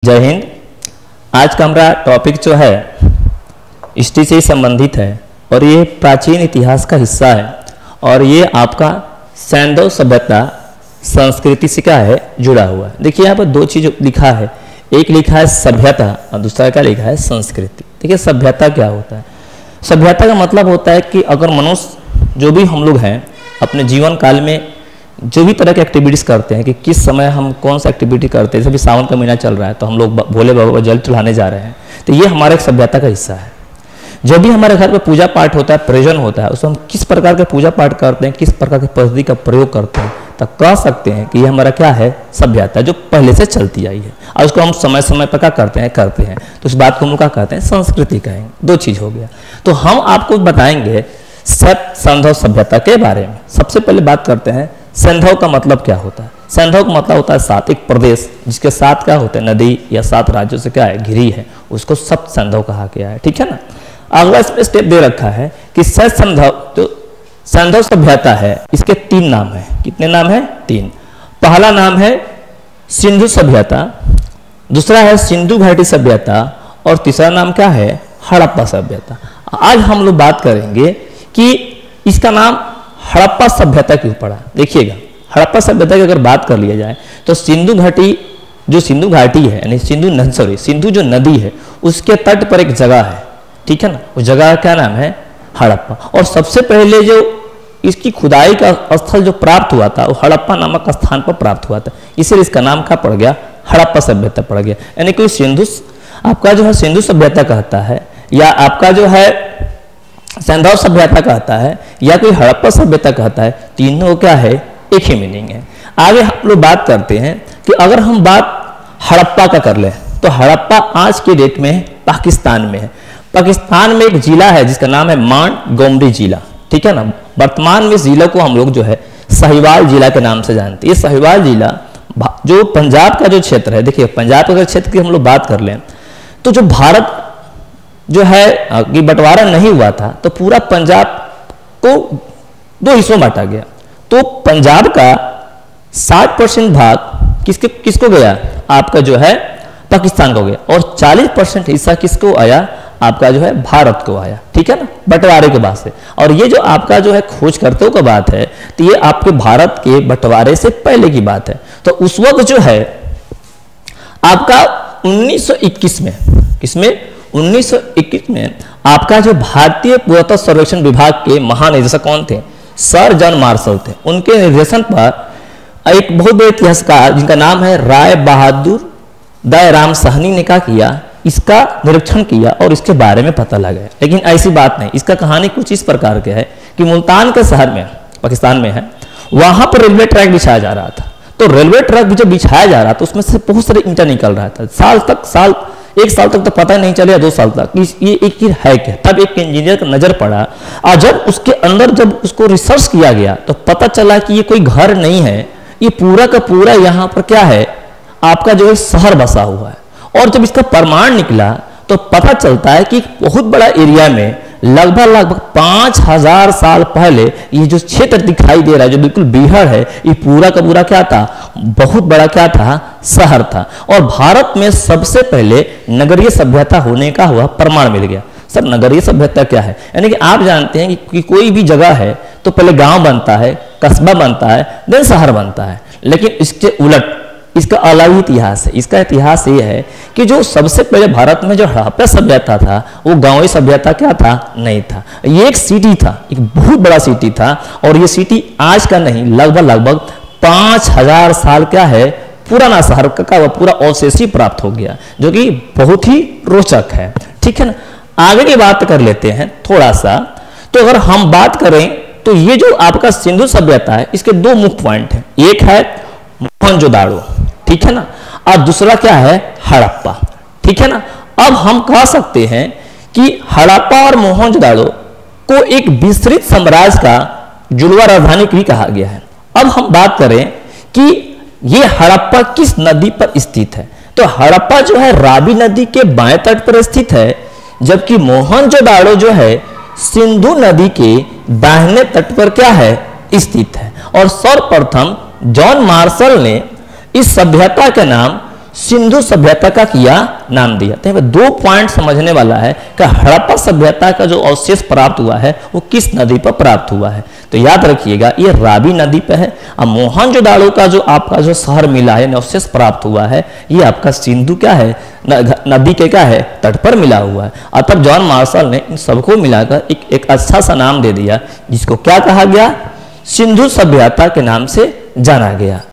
जय हिंद। आज का हमारा टॉपिक जो है हिस्ट्री से ही संबंधित है और ये प्राचीन इतिहास का हिस्सा है और ये आपका सैंधव सभ्यता संस्कृति से क्या है जुड़ा हुआ है। देखिए यहाँ पर दो चीज लिखा है, एक लिखा है सभ्यता और दूसरा क्या लिखा है संस्कृति। देखिए सभ्यता क्या होता है? सभ्यता का मतलब होता है कि अगर मनुष्य जो भी हम लोग हैं अपने जीवन काल में जो भी तरह की एक्टिविटीज़ करते हैं कि किस समय हम कौन सा एक्टिविटी करते हैं, जैसे भी सावन का महीना चल रहा है तो हम लोग भोले बाबा को जल चढ़ाने जा रहे हैं, तो ये हमारे एक सभ्यता का हिस्सा है। जब भी हमारे घर पे पूजा पाठ होता है, प्रयोजन होता है, उसमें हम किस प्रकार के पूजा पाठ करते हैं, किस प्रकार की पद्धति का प्रयोग करते हैं, तो कह सकते हैं कि ये हमारा क्या है सभ्यता जो पहले से चलती आई है और उसको हम समय समय पर क्या करते हैं तो उस बात को हम क्या कहते हैं संस्कृति कहेंगे। दो चीज़ हो गया। तो हम आपको बताएंगे सैंधव सभ्यता के बारे में। सबसे पहले बात करते हैं सैंधव का मतलब क्या होता है। सैंधव का मतलब होता है सात, एक प्रदेश जिसके साथ क्या होते हैं नदी या 7 राज्यों से क्या है घिरी है, उसको सब सैंधव कहा गया है। ठीक है ना। अगला इसमें स्टेप दे रखा है कि सैंधव जो सैंधव सभ्यता है इसके 3 नाम है। कितने नाम है? 3। पहला नाम है सिंधु सभ्यता, दूसरा है सिंधु घाटी सभ्यता और तीसरा नाम क्या है हड़प्पा सभ्यता। आज हम लोग बात करेंगे कि इसका नाम हड़प्पा सभ्यता क्यों पड़ा। देखिएगा हड़प्पा सभ्यता की अगर बात कर लिया जाए तो सिंधु घाटी जो सिंधु घाटी है यानी सिंधु जो नदी है उसके तट पर एक जगह है। ठीक है ना। उस जगह का क्या नाम है हड़प्पा। और सबसे पहले जो इसकी खुदाई का स्थल जो प्राप्त हुआ था वो हड़प्पा नामक स्थान पर प्राप्त हुआ था, इसीलिए इसका नाम क्या पड़ गया हड़प्पा सभ्यता पड़ गया। यानी कोई सिंधु आपका जो है सिंधु सभ्यता कहता है या आपका जो है सैंधव सभ्यता कहता है या कोई हड़प्पा सभ्यता कहता है, तीनों क्या है एक ही मीनिंग है। आगे हम लोग बात करते हैं कि अगर हम बात हड़प्पा का कर ले तो हड़प्पा आज के डेट में पाकिस्तान में है। पाकिस्तान में एक जिला है जिसका नाम है मांडगोमरी जिला। ठीक है ना। वर्तमान में इस जिला को हम लोग जो है साहिवाल जिला के नाम से जानते हैं। ये साहिवाल जिला जो पंजाब का जो क्षेत्र है, देखिए पंजाब का क्षेत्र की हम लोग बात कर लें तो जो भारत जो है कि बंटवारा नहीं हुआ था तो पूरा पंजाब को 2 हिस्सों में बांटा गया। तो पंजाब का 60% भाग किसको गया आपका जो है पाकिस्तान को गया और 40% हिस्सा किसको आया आपका जो है भारत को आया। ठीक है ना। बंटवारे के बाद से। और ये जो आपका जो है खोजकर्ताओं का बात है तो ये आपके भारत के बंटवारे से पहले की बात है। तो उस वक्त जो है आपका 1921 में 1921 में आपका जो भारतीय पुरातत्व सर्वेक्षण विभाग के महानिदेशक कौन थे? सर जॉन मार्शल थे। उनके निर्देशन पर एक बहुत बड़े इतिहासकार जिनका नाम है राय बहादुर दयाराम साहनी ने क्या किया इसका निरीक्षण किया और इसके बारे में पता लगाया। लेकिन ऐसी बात नहीं, इसका कहानी कुछ इस प्रकार के है कि मुल्तान के शहर में पाकिस्तान में है, वहां पर रेलवे ट्रैक बिछाया जा रहा था। तो रेलवे ट्रैक जब बिछाया जा रहा था उसमें से बहुत सारे ईंटा निकल रहा था। एक साल तक तो पता नहीं चलेगा, 2 साल तक ये एक चीज है क्या। तब एक इंजीनियर का नजर पड़ा और जब उसके अंदर जब उसको रिसर्च किया गया तो पता चला कि ये कोई घर नहीं है, ये पूरा का पूरा यहाँ पर क्या है आपका जो है शहर बसा हुआ है। और जब इसका प्रमाण निकला तो पता चलता है कि बहुत बड़ा एरिया में लगभग 5000 साल पहले ये जो क्षेत्र दिखाई दे रहा है जो बिल्कुल बीहड़ है, ये पूरा का पूरा क्या था बहुत बड़ा क्या था शहर था। और भारत में सबसे पहले नगरीय सभ्यता होने का हुआ प्रमाण मिल गया। सर नगरीय सभ्यता क्या है? यानी कि आप जानते हैं कि कोई भी जगह है तो पहले गांव बनता है, कस्बा बनता है, देन शहर बनता है। लेकिन इसके उलट इसका अलग ही इतिहास है। इसका इतिहास ये है कि जो सबसे पहले भारत में जो हड़प्पा सभ्यता था वो गांवी सभ्यता क्या था नहीं था। ये एक सिटी था, एक बहुत बड़ा सिटी था और ये सिटी आज का नहीं लगभग 5000 साल क्या है पुराना शहर का पूरा अवशेष प्राप्त हो गया जो कि बहुत ही रोचक है। ठीक है ना। आगे की बात कर लेते हैं थोड़ा सा। तो अगर हम बात करें तो ये जो आपका सिंधु सभ्यता है इसके 2 मुख्य पॉइंट है। एक है मोहनजोदाड़ो, ठीक है ना, और दूसरा क्या है हड़प्पा। ठीक है ना। अब हम कह सकते हैं कि हड़प्पा और मोहनजोदाड़ो को एक विस्तृत साम्राज्य का जुड़वा राजधानी भी कहा गया है। अब हम बात करें कि ये हड़प्पा किस नदी पर स्थित है तो हड़प्पा जो है रावी नदी के बाएं तट पर स्थित है, जबकि मोहनजोदाड़ो जो है सिंधु नदी के दाहिने तट पर क्या है स्थित है। और सर्वप्रथम जॉन मार्शल ने इस सभ्यता का नाम सिंधु सभ्यता का किया नाम दिया। तो यहाँ पे 2 पॉइंट समझने वाला है कि हड़प्पा सभ्यता का जो अवशेष प्राप्त हुआ है वो किस नदी पर प्राप्त हुआ है। तो याद रखिएगा ये रावी नदी पे है। और मोहनजोदाड़ो का जो आपका जो शहर मिला है, अवशेष प्राप्त हुआ है, ये आपका सिंधु क्या है, नदी के क्या है, तट पर मिला हुआ है। और तब जॉन मार्शल ने इन सबको मिलाकर एक अच्छा सा नाम दे दिया, जिसको क्या कहा गया, सिंधु सभ्यता के नाम से जाना गया।